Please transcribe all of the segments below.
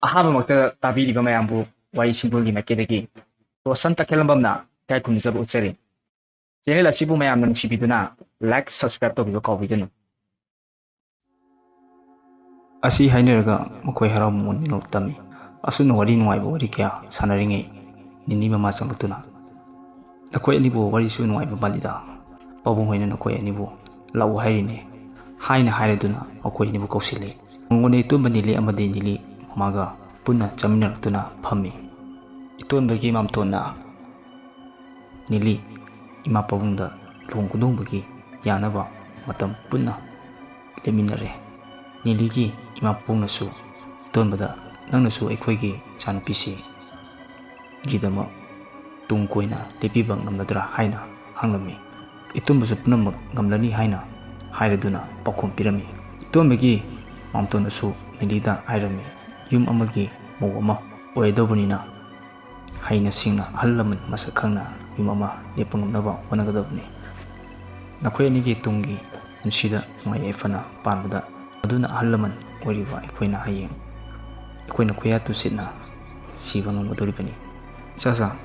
ꯑꯍꯥꯟꯕꯃꯛꯇ ꯇꯥꯕꯤꯔꯤꯕ ꯃꯌꯥꯝꯕꯨ ꯋꯥꯔꯤ ꯁꯤꯡꯕꯨꯜꯒꯤ ꯃꯥꯏꯀꯩꯗꯒꯤ ꯔꯣꯁꯟ ꯇꯈꯦꯜꯂꯝꯕꯝꯅ ꯏꯀꯥꯏ ꯈꯨꯝꯅꯖꯕ ꯎꯠꯆꯔꯤ꯫ ꯆꯦꯅꯦꯜ ꯑꯁꯤꯕꯨ ꯃꯌꯥꯝꯅ ꯅꯨꯡꯁꯤꯕꯤꯗꯨꯅ ꯂꯥꯏꯛ ꯁꯕꯁꯀ꯭ꯔꯥꯏꯕ ꯇꯧꯕꯤꯕ ꯀꯥꯎꯕꯤꯒꯅꯨ꯫ ꯑꯁꯤ ꯍꯥꯏꯅꯔꯒ ꯃꯈꯣꯏ ꯍꯔꯥꯎ ꯃꯃꯣꯟ ꯃꯤꯅꯣꯛ ꯇꯝꯃꯤ꯫ ꯑꯁꯨꯝꯅ ꯋꯥꯔꯤ ꯅꯨꯡꯉꯥꯏꯕ ꯋꯥꯔꯤ ꯀꯌꯥ ꯁꯥꯟꯅꯔꯤꯉꯩ ꯅꯤꯅꯤ ꯃꯃꯥ ꯆꯪꯂꯛꯇꯨꯅ "ꯅꯈꯣꯏ ꯑꯅꯤꯕꯨ ꯋꯥꯔꯤꯁꯨ ꯅꯨꯡꯉꯥꯏꯕ ꯃꯥꯜꯂꯤꯗ, ꯄꯥꯕꯨꯡ ꯍꯣꯏꯅ ꯅꯈꯣꯏ ꯑꯅꯤꯕꯨ ꯂꯥꯛꯎ ꯍꯥꯏꯔꯤꯅꯦ" ꯍꯥꯏꯅ ꯍꯥꯏꯔꯗꯨꯅ ꯃꯈꯣꯏ ꯑꯅꯤꯕꯨ ꯀꯧꯁꯤꯜꯂꯤ꯫ ꯅꯣꯡꯃꯅ ꯏꯇꯣꯟꯕ ꯅꯤꯂꯤ ꯑꯃꯗꯤ ꯅꯤꯂꯤ ꯃꯃꯥꯒ ꯄꯨꯟꯅ ꯆꯥꯃꯤꯟꯅꯔꯛꯇꯨꯅ ꯐꯝꯃꯤ꯫ ꯏꯇꯣꯟꯕꯒꯤ ꯃꯥꯝꯇꯣꯟꯅ ꯅꯤꯂꯤ ꯏꯃꯥ ꯄꯥꯕꯨꯡꯗ ꯂꯨꯍꯣꯡ ꯈꯣꯡꯗꯣꯡꯕꯒꯤ ꯌꯥꯅꯕ ꯃꯇꯝ ꯄꯨꯟꯅ ꯂꯦꯞꯃꯤꯟꯅꯔꯦ꯫ ꯅꯤꯂꯤꯒꯤ ꯏꯃꯥ ꯄꯥꯕꯨꯡꯅꯁꯨ ꯏꯇꯣꯟꯕꯗ "ꯅꯪꯅꯁꯨ ꯑꯩꯈꯣꯏꯒꯤ ꯏꯆꯥꯅꯨꯄꯤꯁꯤ ꯒꯤꯗꯃꯛ ꯇꯨꯡ ꯀꯣꯏꯅ ꯂꯦꯞꯄꯤꯕ ꯉꯝꯂꯗ꯭ꯔꯥ ꯍꯥꯏꯅ ꯍꯪꯂꯝꯃꯤ꯫ ꯏꯇꯣꯟꯕꯁꯨ ꯄꯨꯝꯅꯃꯛ ꯉꯝꯂꯅꯤ ꯍꯥꯏꯅ ꯍꯥꯏꯔꯗꯨꯅ ꯄꯥꯎꯈꯨꯝ ꯄꯤꯔꯝꯃꯤ꯫ ꯏꯇꯣꯟꯕꯒꯤ ꯃꯥꯝꯇꯣꯟꯅꯁꯨ ꯅꯤꯂꯤꯗ ꯍꯥꯏꯔꯝꯃꯤ, "ꯌꯨꯝ ꯑꯃꯒꯤ ꯃꯧ ꯑꯃ ꯑꯣꯏꯔꯗꯧꯕꯅꯤꯅ ꯍꯩꯅ ꯁꯤꯡꯅ ꯑꯍꯜ ꯂꯃꯟ ꯃꯁꯛ ꯈꯪꯅ ꯌꯨꯝ ꯑꯃ ꯂꯦꯞꯄ ꯉꯝꯅꯕ ꯍꯣꯠꯅꯒꯗꯕꯅꯤ꯫ ꯅꯈꯣꯏ ꯑꯅꯤꯒꯤ ꯇꯨꯡꯒꯤ ꯄꯨꯟꯁꯤꯗ ꯅꯨꯡꯉꯥꯏ ꯌꯥꯏꯐꯅ ꯄꯥꯟꯕꯗ ꯃꯗꯨꯅ ꯑꯍꯜ ꯂꯃꯟ ꯑꯣꯏꯔꯤꯕ ꯑꯩꯈꯣꯏꯅ ꯍꯌꯦꯡ ꯑꯩꯈꯣꯏꯅ ꯈꯨꯌꯥ ꯇꯨꯁꯤꯠꯅ ꯁꯤꯕ ꯉꯝꯒꯗꯧꯔꯤꯕꯅꯤ꯫ ꯏꯆꯥꯆꯥ,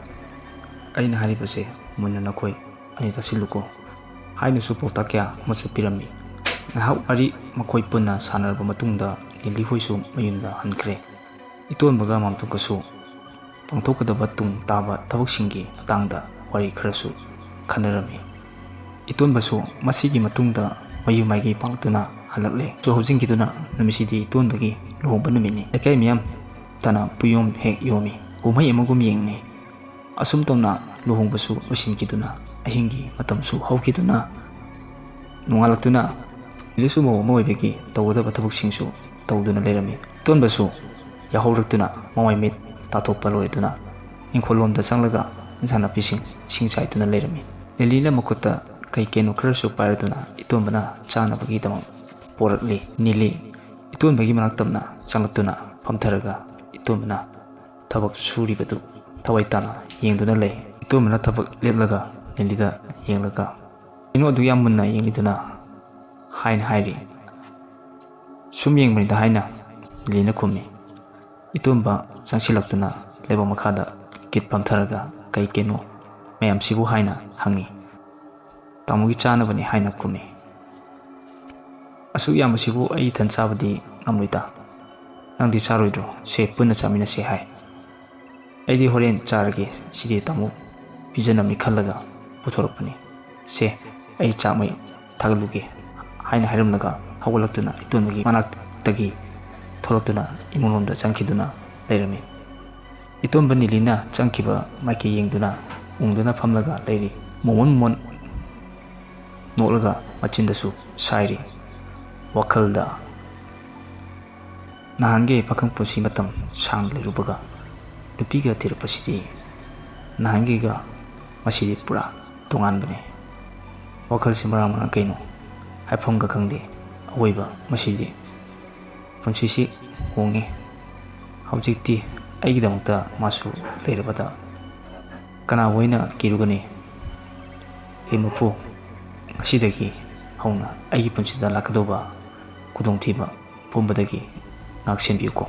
ꯑꯩꯅ ꯍꯥꯏꯔꯤꯕꯁꯦ ꯃꯨꯟꯅ ꯅꯈꯣꯏ ꯑꯅꯤ ꯇꯥꯁꯤꯜꯂꯨꯀꯣ" ꯍꯥꯏꯅꯁꯨ ꯄꯥꯎꯇꯥꯛ ꯀꯌꯥ ꯑꯃꯁꯨ ꯄꯤꯔꯝꯃꯤ꯫ ꯉꯥꯏꯍꯥꯛ ꯋꯥꯔꯤ ꯃꯈꯣꯏ ꯄꯨꯟꯅ ꯁꯥꯟꯅꯔꯕ ꯃꯇꯨꯡꯗ ꯅꯤꯂꯤ ꯍꯣꯏꯁꯨ ꯃꯌꯨꯝꯗ ꯍꯟꯈ꯭ꯔꯦ꯫ ꯏꯇꯣꯟꯕꯒ ꯃꯥꯝꯇꯣꯟꯒꯁꯨ ꯄꯥꯡꯊꯣꯛꯀꯗꯕ ꯇꯨꯡ ꯇꯥꯕ ꯊꯕꯛꯁꯤꯡꯒꯤ ꯃꯇꯥꯡꯗ ꯋꯥꯔꯤ ꯈꯔꯁꯨ ꯈꯟꯅꯔꯝꯃꯤ꯫ ꯏꯇꯣꯟꯕꯁꯨ ꯃꯁꯤꯒꯤ ꯃꯇꯨꯡꯗ ꯃꯌꯨꯝ ꯃꯥꯏꯀꯩ ꯄꯥꯡꯂꯛꯇꯨꯅ ꯍꯜꯂꯛꯂꯦ꯫ ꯍꯧꯖꯤꯟꯈꯤꯗꯨꯅ ꯅꯨꯃꯤꯠꯁꯤꯗꯤ ꯏꯇꯣꯟꯕꯒꯤ ꯂꯨꯍꯣꯡꯕ ꯅꯨꯃꯤꯠꯅꯤ꯫ ꯂꯩꯀꯥꯏ ꯃꯤꯌꯥꯝ ꯇꯅ ꯄꯨꯌꯣꯝ ꯍꯦꯛ ꯌꯣꯝꯃꯤ꯫ ꯀꯨꯝꯍꯩ ꯑꯃꯒꯨꯝ ꯌꯦꯡꯅꯤ꯫ ꯑꯁꯨꯝ ꯇꯧꯅ ꯂꯨꯍꯣꯡꯕꯁꯨ ꯂꯣꯏꯁꯤꯟꯈꯤꯗꯨꯅ ꯑꯍꯤꯡꯒꯤ ꯃꯇꯝꯁꯨ ꯍꯧꯈꯤꯗꯨꯅ ꯅꯣꯡꯉꯥꯜꯂꯛꯇꯨꯅ ꯅꯤꯂꯤꯁꯨ ꯃꯧ ꯑꯃ ꯑꯣꯏꯕꯒꯤ ꯇꯧꯒꯗꯕ ꯊꯕꯛꯁꯤꯡꯁꯨ ꯇꯧꯗꯨꯅ ꯂꯩꯔꯝꯃꯤ꯫ ꯏꯇꯣꯟꯕꯁꯨ ꯌꯥꯍꯧꯔꯛꯇꯨꯅ ꯃꯃꯥꯏ ꯃꯤꯠ ꯇꯥꯊꯣꯛꯄ ꯂꯣꯏꯗꯨꯅ ꯏꯪꯈꯣꯜꯂꯣꯝꯗ ꯆꯪꯂꯒ ꯏꯟꯁꯥꯡ ꯅꯥꯄꯤꯁꯤꯡ ꯏꯁꯤꯡ ꯆꯥꯏꯗꯨꯅ ꯂꯩꯔꯝꯃꯤ꯫ ꯅꯤꯂꯤꯅ ꯃꯈꯨꯠꯇ ꯀꯩ ꯀꯩꯅꯣ ꯈꯔꯁꯨ ꯄꯥꯏꯔꯗꯨꯅ ꯏꯇꯣꯟꯕꯅ ꯆꯥꯅꯕꯒꯤꯗꯃꯛ ꯄꯣꯔꯛꯂꯤ꯫ ꯅꯤꯂꯤ ꯏꯇꯣꯟꯕꯒꯤ ꯃꯅꯥꯛ ꯇꯝꯅ ꯆꯪꯂꯛꯇꯨꯅ ꯐꯝꯊꯔꯒ ꯏꯇꯣꯟꯕꯅ ꯊꯕꯛ ꯁꯨꯔꯤꯕꯗꯨ ꯊꯋꯥꯏ ꯇꯥꯅ ꯌꯦꯡꯗꯨꯅ ꯂꯩ꯫ ꯏꯇꯣꯟꯕꯅ ꯊꯕꯛ ꯂꯦꯞꯂꯒ ꯅꯤꯂꯤꯗ ꯌꯦꯡꯂꯒ "ꯀꯩꯅꯣ ꯑꯗꯨ ꯌꯥꯝ ꯃꯨꯟꯅ ꯌꯦꯡꯂꯤꯗꯨꯅ" ꯍꯥꯏꯅ ꯍꯥꯏꯔꯤ꯫ "ꯁꯨꯝ ꯌꯦꯡꯕꯅꯤꯗ" ꯍꯥꯏꯅ ꯅꯤꯂꯤꯅ ꯈꯨꯝꯃꯤ꯫ ꯏꯇꯣꯟꯕ ꯆꯪꯁꯤꯜꯂꯛꯇꯨꯅ ꯂꯩꯕꯥꯛ ꯃꯈꯥꯗ ꯀꯤꯠ ꯄꯝꯊꯔꯒ "ꯀꯩ ꯀꯩꯅꯣ ꯃꯌꯥꯝꯁꯤꯕꯨ" ꯍꯥꯏꯅ ꯍꯪꯉꯤ꯫ "ꯇꯥꯃꯣꯒꯤ ꯆꯥꯅꯕꯅꯤ" ꯍꯥꯏꯅ ꯈꯨꯝꯃꯤ꯫ "ꯑꯁꯨꯛ ꯌꯥꯝꯕꯁꯤꯕꯨ ꯑꯩ ꯏꯊꯟ ꯆꯥꯕꯗꯤ ꯉꯝꯂꯣꯏꯗ, ꯅꯪꯗꯤ ꯆꯥꯔꯣꯏꯗ꯭ꯔꯣ? ꯁꯦ ꯄꯨꯟꯅ ꯆꯥꯃꯤꯟꯅꯁꯦ" ꯍꯥꯏ꯫ "ꯑꯩꯗꯤ ꯍꯣꯔꯦꯟ ꯆꯥꯔꯒꯦ, ꯁꯤꯗꯤ ꯇꯥꯃꯣ ꯄꯤꯖꯅꯕꯅꯤ ꯈꯜꯂꯒ ꯄꯨꯊꯣꯔꯛꯄꯅꯤ꯫ ꯁꯦ ꯑꯩ ꯆꯥꯛ ꯃꯩ ꯊꯥꯒꯠꯂꯨꯒꯦ" ꯍꯥꯏꯅ ꯍꯥꯏꯔꯝꯂꯒ ꯍꯧꯒꯠꯂꯛꯇꯨꯅ ꯏꯇꯣꯟꯕꯒꯤ ꯃꯅꯥꯛꯇꯒꯤ ꯊꯣꯛꯂꯛꯇꯨꯅ ꯏꯃꯨꯡꯂꯣꯝꯗ ꯆꯪꯈꯤꯗꯨꯅ ꯂꯩꯔꯝꯃꯤ꯫ ꯏꯇꯣꯟꯕ ꯅꯤꯂꯤꯅ ꯆꯪꯈꯤꯕ ꯃꯥꯏꯀꯩ ꯌꯦꯡꯗꯨꯅ ꯎꯪꯗꯨꯅ ꯐꯝꯂꯒ ꯂꯩꯔꯤ꯫ ꯃꯣꯃꯣꯟ ꯃꯣꯃꯣꯟ ꯅꯣꯛꯂꯒ ꯃꯆꯤꯟꯗꯁꯨ ꯁꯥꯏꯔꯤ꯫ ꯋꯥꯈꯜꯗ ꯅꯍꯥꯟꯒꯩ ꯄꯥꯈꯪ ꯄꯨꯟꯁꯤ ꯃꯇꯝ ꯁꯥꯡꯅ ꯂꯩꯔꯨꯕꯒ ꯅꯨꯄꯤꯒ ꯊꯤꯔꯛꯄꯁꯤꯗꯤ ꯅꯍꯥꯟꯒꯩꯒ ꯃꯁꯤꯗꯤ ꯄꯨꯔꯥ ꯇꯣꯉꯥꯟꯕꯅꯤ꯫ ꯋꯥꯈꯜꯁꯤ ꯃꯔꯥꯡ ꯃꯔꯥꯡ ꯀꯩꯅꯣ ꯍꯥꯏꯐꯝꯒ ꯈꯪꯗꯦ꯫ ꯑꯋꯣꯏꯕ ꯃꯁꯤꯗꯤ ꯄꯨꯟꯁꯤꯁꯤ ꯍꯣꯡꯉꯦ꯫ ꯍꯧꯖꯤꯛꯇꯤ ꯑꯩꯒꯤꯗꯃꯛꯇ ꯃꯥꯁꯨ ꯂꯩꯔꯕꯗ ꯀꯅꯥꯕꯨ ꯑꯩꯅ ꯀꯤꯔꯨꯒꯅꯤ? ꯍꯦ ꯃꯄꯨ, ꯉꯁꯤꯗꯒꯤ ꯍꯧꯅ ꯑꯩꯒꯤ ꯄꯨꯟꯁꯤꯗ ꯂꯥꯛꯀꯗꯧꯕ ꯈꯨꯗꯣꯡꯊꯤꯕ ꯄꯨꯝꯕꯗꯒꯤ ꯉꯥꯛꯁꯦꯟꯕꯤꯌꯨꯀꯣ꯫